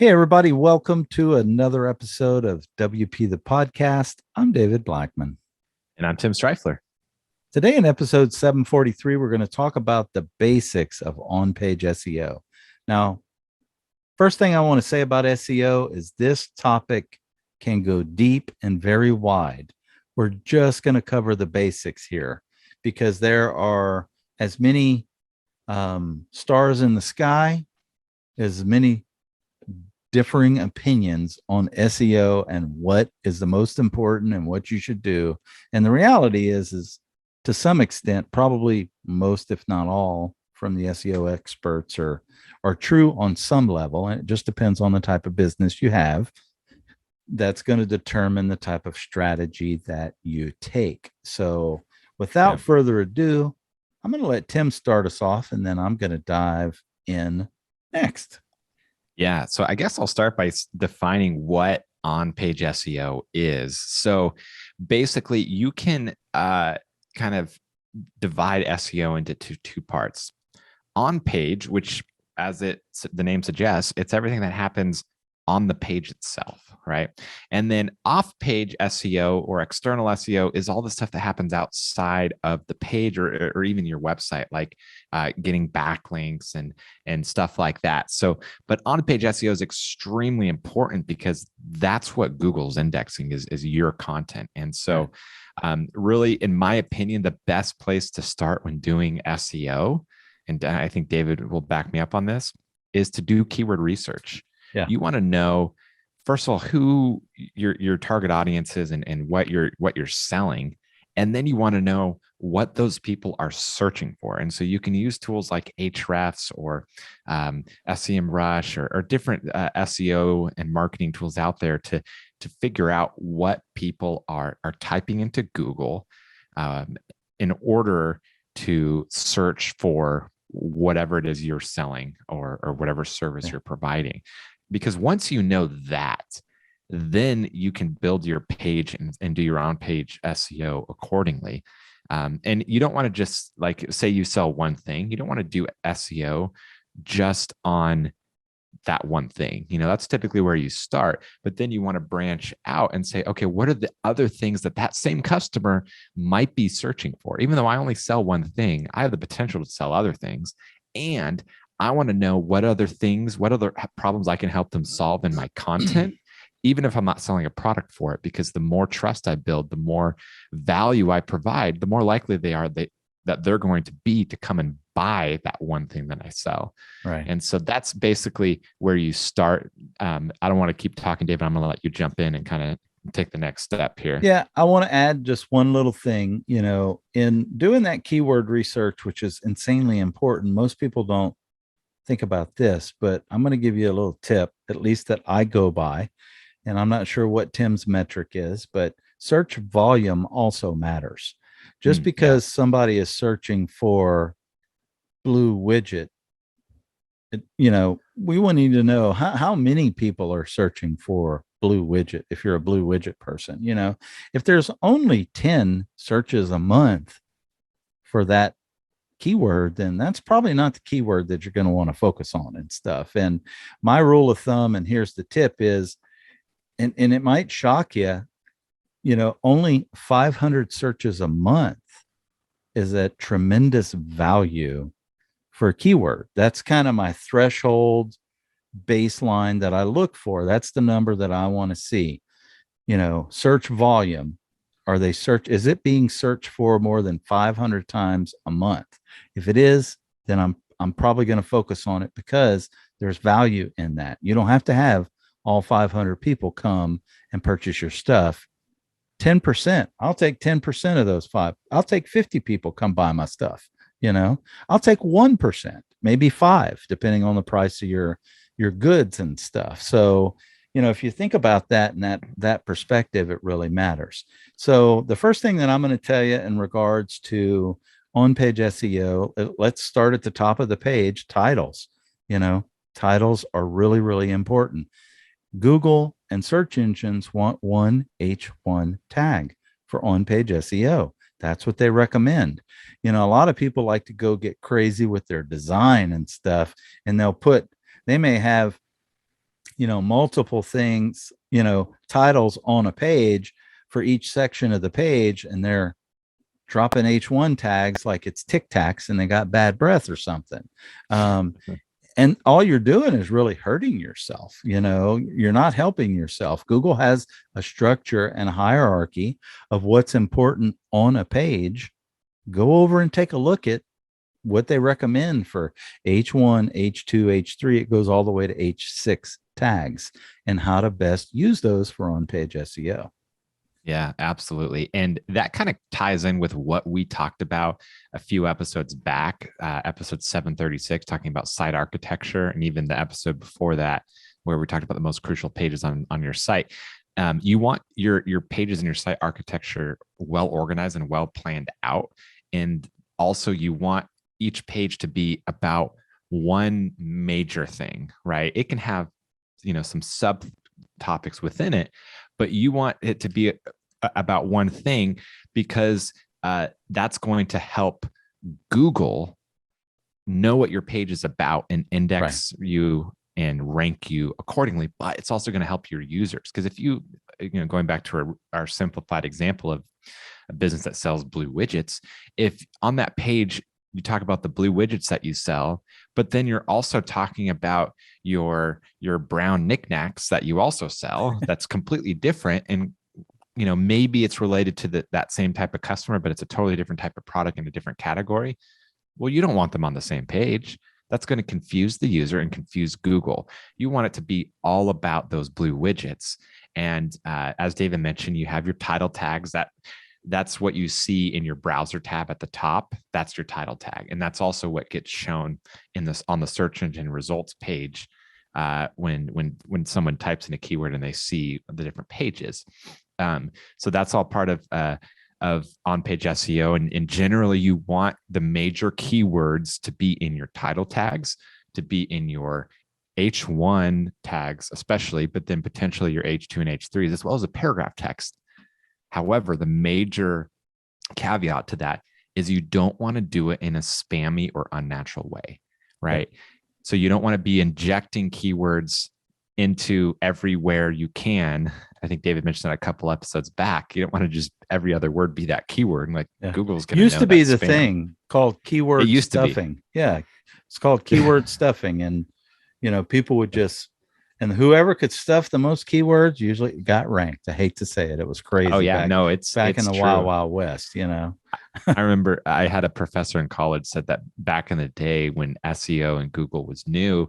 Hey, everybody, welcome to another episode of WP the Podcast. I'm David Blackman. And I'm Tim Streifler. Today, in episode 743, we're going to talk about the basics of on page SEO. Now, first thing I want to say about SEO is this topic can go deep and very wide. We're just going to cover the basics here because there are as many stars in the sky, as many differing opinions on SEO and what is the most important and what you should do. And the reality is to some extent, probably most, if not all, from the SEO experts are true on some level. And it just depends on the type of business you have. That's going to determine the type of strategy that you take. So without further ado, I'm going to let Tim start us off, and then I'm going to dive in next. Yeah. So I guess I'll start by defining what on-page SEO is. So basically, you can kind of divide SEO into two parts. On-page, which the name suggests, it's everything that happens on the page itself, right? And then off-page SEO or external SEO is all the stuff that happens outside of the page or even your website, like getting backlinks and stuff like that. So, but on-page SEO is extremely important because that's what Google's indexing is your content. And so, really, in my opinion, the best place to start when doing SEO, and I think David will back me up on this, is to do keyword research. Yeah. You want to know, first of all, who your target audience is and what you're selling. And then you want to know what those people are searching for. And so you can use tools like Ahrefs or SEMrush or different SEO and marketing tools out there to figure out what people are typing into Google in order to search for whatever it is you're selling or whatever service you're providing. Because once you know that, then you can build your page and do your on-page SEO accordingly. And you don't want to just, like, say you sell one thing. You don't want to do SEO just on that one thing. That's typically where you start. But then you want to branch out and say, okay, what are the other things that same customer might be searching for? Even though I only sell one thing, I have the potential to sell other things. And I want to know what other problems I can help them solve in my content, even if I'm not selling a product for it, because the more trust I build, the more value I provide, the more likely they are that they're going to be to come and buy that one thing that I sell. Right. And so that's basically where you start. I don't want to keep talking, David. I'm going to let you jump in and kind of take the next step here. Yeah, I want to add just one little thing. In doing that keyword research, which is insanely important, most people don't think about this, but I'm going to give you a little tip, at least that I go by. And I'm not sure what Tim's metric is, but search volume also matters. Just because somebody is searching for blue widget, we want need to know how many people are searching for blue widget. If you're a blue widget person, if there's only 10 searches a month for that keyword, then that's probably not the keyword that you're going to want to focus on and stuff. And my rule of thumb, and here's the tip, is, and it might shock you, only 500 searches a month is a tremendous value for a keyword. That's kind of my threshold baseline that I look for. That's the number that I want to see. Search volume. Is it being searched for more than 500 times a month? If it is, then I'm probably going to focus on it because there's value in that. You don't have to have all 500 people come and purchase your stuff. 10%, I'll take 10% of those five. I'll take 50 people come buy my stuff. I'll take 1%, maybe 5, depending on the price of your goods and stuff. So, if you think about that and that perspective, it really matters. So the first thing that I'm going to tell you in regards to on-page SEO, let's start at the top of the page. Titles. Titles are really, really important. Google and search engines want one H1 tag for on-page SEO. That's what they recommend. A lot of people like to go get crazy with their design and stuff, and they may have multiple things, titles on a page for each section of the page, and they're dropping H1 tags like it's Tic Tacs and they got bad breath or something. And all you're doing is really hurting yourself. You're not helping yourself. Google has a structure and a hierarchy of what's important on a page. Go over and take a look at what they recommend for H1, H2, H3. It goes all the way to H6 tags and how to best use those for on-page SEO. Yeah, absolutely. And that kind of ties in with what we talked about a few episodes back, episode 736, talking about site architecture, and even the episode before that, where we talked about the most crucial pages on your site. You want your pages and your site architecture well organized and well planned out. And also you want each page to be about one major thing, right? It can have, some subtopics within it, but you want it to be about one thing, because that's going to help Google know what your page is about and index you and rank you accordingly. But it's also going to help your users, because if going back to our simplified example of a business that sells blue widgets, if on that page you talk about the blue widgets that you sell, but then you're also talking about your brown knickknacks that you also sell, that's completely different. And maybe it's related to that same type of customer, but it's a totally different type of product in a different category. Well, you don't want them on the same page. That's going to confuse the user and confuse Google. You want it to be all about those blue widgets. And as David mentioned, you have your title tags. That's what you see in your browser tab at the top. That's your title tag. And that's also what gets shown on the search engine results page when someone types in a keyword and they see the different pages. So that's all part of on-page SEO. And generally, you want the major keywords to be in your title tags, to be in your H1 tags, especially, but then potentially your H2 and H3s, as well as a paragraph text. However, the major caveat to that is you don't want to do it in a spammy or unnatural way, right? Okay. So you don't want to be injecting keywords into everywhere you can. I think David mentioned that a couple episodes back. You don't want to just every other word be that keyword. And Google's going to used to be the spam. Thing called keyword stuffing. Yeah, it's called keyword stuffing, and people would just. And whoever could stuff the most keywords usually got ranked. I hate to say it. It was crazy. Oh, yeah. It's in the true. Wild Wild West, I remember I had a professor in college said that back in the day when SEO and Google was new,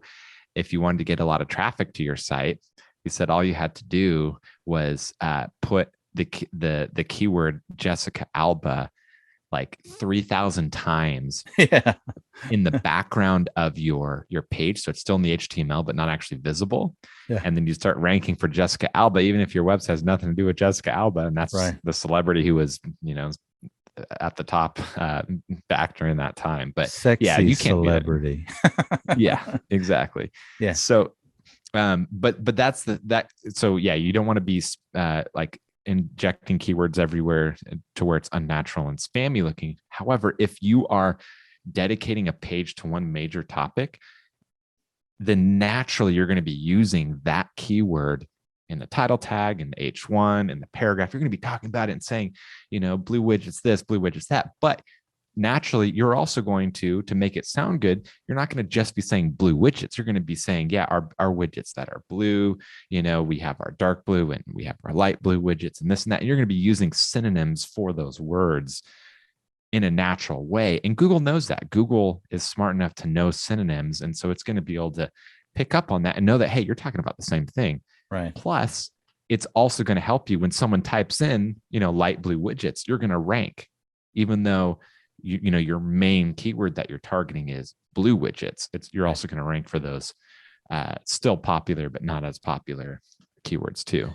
if you wanted to get a lot of traffic to your site, he said all you had to do was put the keyword Jessica Alba like 3,000 times in the background of your page. So it's still in the HTML, but not actually visible. Yeah. And then you start ranking for Jessica Alba, even if your website has nothing to do with Jessica Alba. And that's the celebrity who was, at the top back during that time. But sexy, yeah, you can't celebrity. Yeah, exactly. Yeah. So, but that's so yeah, you don't want to be like injecting keywords everywhere to where it's unnatural and spammy looking. However, if you are dedicating a page to one major topic, then naturally you're going to be using that keyword in the title tag, in the H1, in the paragraph. You're going to be talking about it and saying, blue widgets this, blue widgets that. But naturally, you're also going to make it sound good, you're not going to just be saying blue widgets. You're going to be saying, yeah, our widgets that are blue, we have our dark blue and we have our light blue widgets and this and that. And you're going to be using synonyms for those words in a natural way. And Google knows that. Google is smart enough to know synonyms. And so it's going to be able to pick up on that and know that, hey, you're talking about the same thing. Right. Plus, it's also going to help you when someone types in, light blue widgets, you're going to rank, even though your main keyword that you're targeting is blue widgets. You're also going to rank for those still popular, but not as popular keywords too.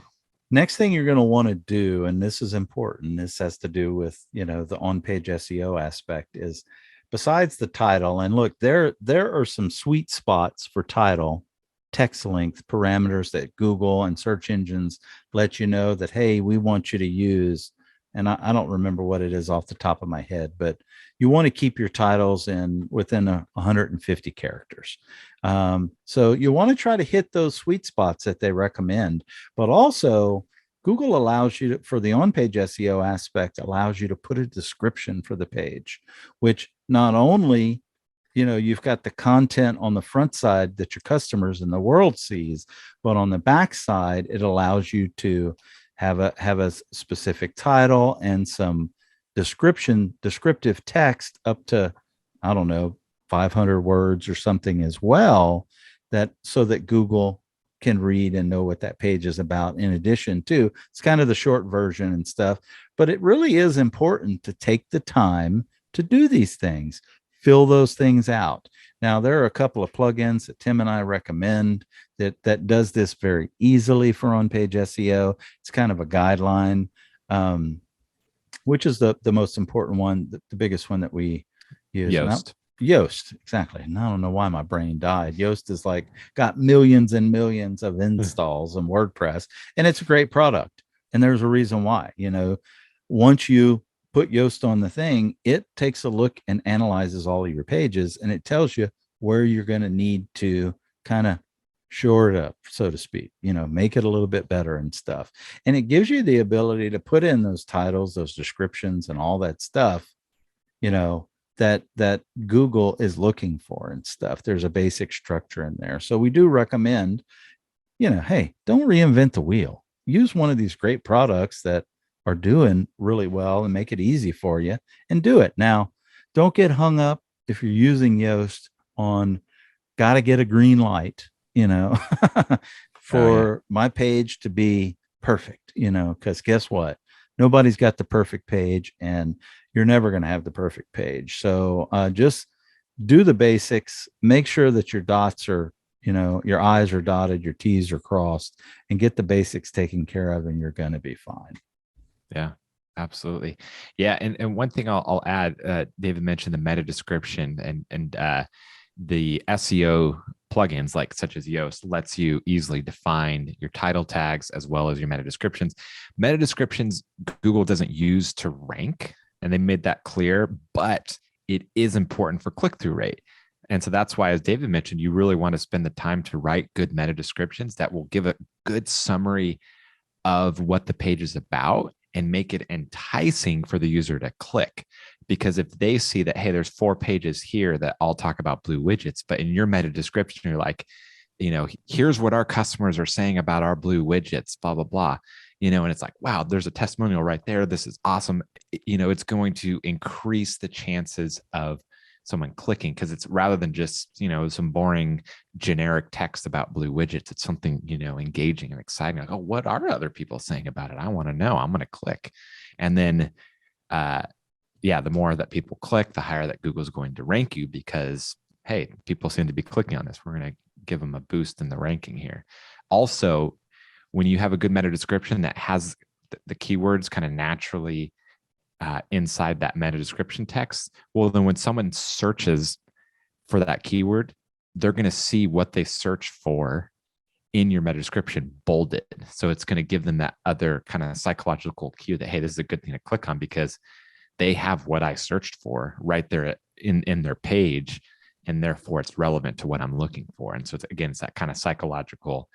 Next thing you're going to want to do, and this is important, this has to do with, the on-page SEO aspect, is besides the title. And look, there are some sweet spots for title, text length parameters that Google and search engines let you know that, hey, we want you to use and I don't remember what it is off the top of my head, but you want to keep your titles in within 150 characters. So you want to try to hit those sweet spots that they recommend, but also Google allows you to, for the on-page SEO aspect, allows you to put a description for the page, which not only, you've got the content on the front side that your customers and the world sees, but on the back side, it allows you to have a specific title and some descriptive text up to, I don't know, 500 words or something as well, that so that Google can read and know what that page is about. In addition to, it's kind of the short version and stuff, but it really is important to take the time to do these things, fill those things out. Now, there are a couple of plugins that Tim and I recommend that does this very easily for on-page SEO. It's kind of a guideline, which is the most important one, the biggest one that we use. Yoast. Yoast, exactly. And I don't know why my brain died. Yoast is like got millions and millions of installs in WordPress, and it's a great product. And there's a reason why. Once you put Yoast on the thing, it takes a look and analyzes all of your pages, and it tells you where you're going to need to kind of shore it up, so to speak, make it a little bit better and stuff. And it gives you the ability to put in those titles, those descriptions, and all that stuff, that Google is looking for and stuff. There's a basic structure in there. So we do recommend, hey, don't reinvent the wheel. Use one of these great products that are doing really well and make it easy for you and do it. Now, don't get hung up if you're using Yoast on got to get a green light, for my page to be perfect, because guess what? Nobody's got the perfect page, and you're never going to have the perfect page. So just do the basics, make sure that your dots are, your I's are dotted, your T's are crossed, and get the basics taken care of, and you're going to be fine. Yeah, absolutely. Yeah. And one thing I'll add, David mentioned the meta description, and the SEO plugins like such as Yoast lets you easily define your title tags as well as your meta descriptions. Meta descriptions Google doesn't use to rank, and they made that clear, but it is important for click-through rate. And so that's why, as David mentioned, you really want to spend the time to write good meta descriptions that will give a good summary of what the page is about and make it enticing for the user to click. Because if they see that, hey, there's 4 pages here that all talk about blue widgets, but in your meta description, you're like, here's what our customers are saying about our blue widgets, blah, blah, blah, and it's like, wow, there's a testimonial right there. This is awesome. It's going to increase the chances of someone clicking, because it's rather than just, some boring generic text about blue widgets, it's something, engaging and exciting. Like, oh, what are other people saying about it? I want to know. I'm going to click. And then, the more that people click, the higher that Google's going to rank you, because, hey, people seem to be clicking on this. We're going to give them a boost in the ranking here. Also, when you have a good meta description that has the keywords kind of naturally inside that meta description text, well, then when someone searches for that keyword, they're going to see what they search for in your meta description bolded. So it's going to give them that other kind of psychological cue that, hey, this is a good thing to click on because they have what I searched for right there in their page, and therefore it's relevant to what I'm looking for. And so it's that kind of psychological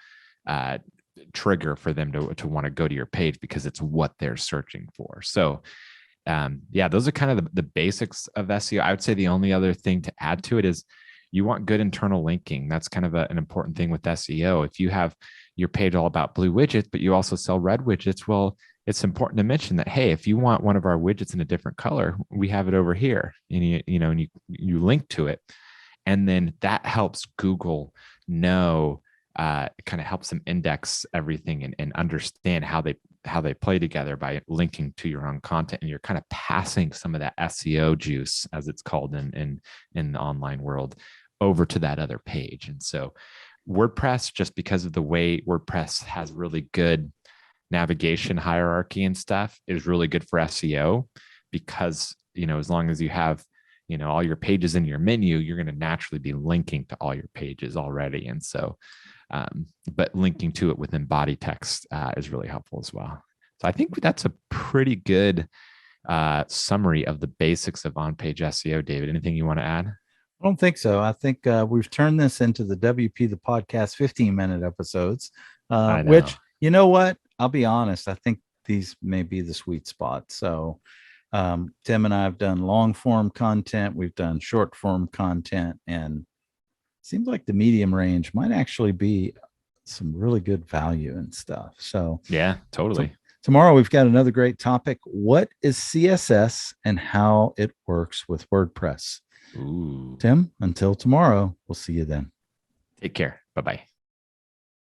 trigger for them to want to go to your page because it's what they're searching for. So those are kind of the basics of SEO. I would say the only other thing to add to it is you want good internal linking. That's kind of an important thing with SEO. If you have your page all about blue widgets, but you also sell red widgets, well, it's important to mention that, hey, if you want one of our widgets in a different color, we have it over here, and you link to it. And then that helps Google know, it kind of helps them index everything and understand how they play together by linking to your own content. And you're kind of passing some of that SEO juice, as it's called in the online world, over to that other page. And so WordPress, just because of the way WordPress has really good navigation hierarchy and stuff, is really good for SEO, because, as long as you have, all your pages in your menu, you're going to naturally be linking to all your pages already. And so, but linking to it within body text is really helpful as well. So I think that's a pretty good summary of the basics of on-page SEO. David, anything you want to add? I don't think so. I think we've turned this into the WP the podcast 15-minute episodes, I know. which, you know what? I'll be honest. I think these may be the sweet spot. So Tim and I have done long form content. We've done short form content, and it seems like the medium range might actually be some really good value and stuff. So Yeah, totally. tomorrow we've got another great topic. What is CSS and how it works with WordPress? Ooh. Tim, until tomorrow, we'll see you then. Take care. Bye bye.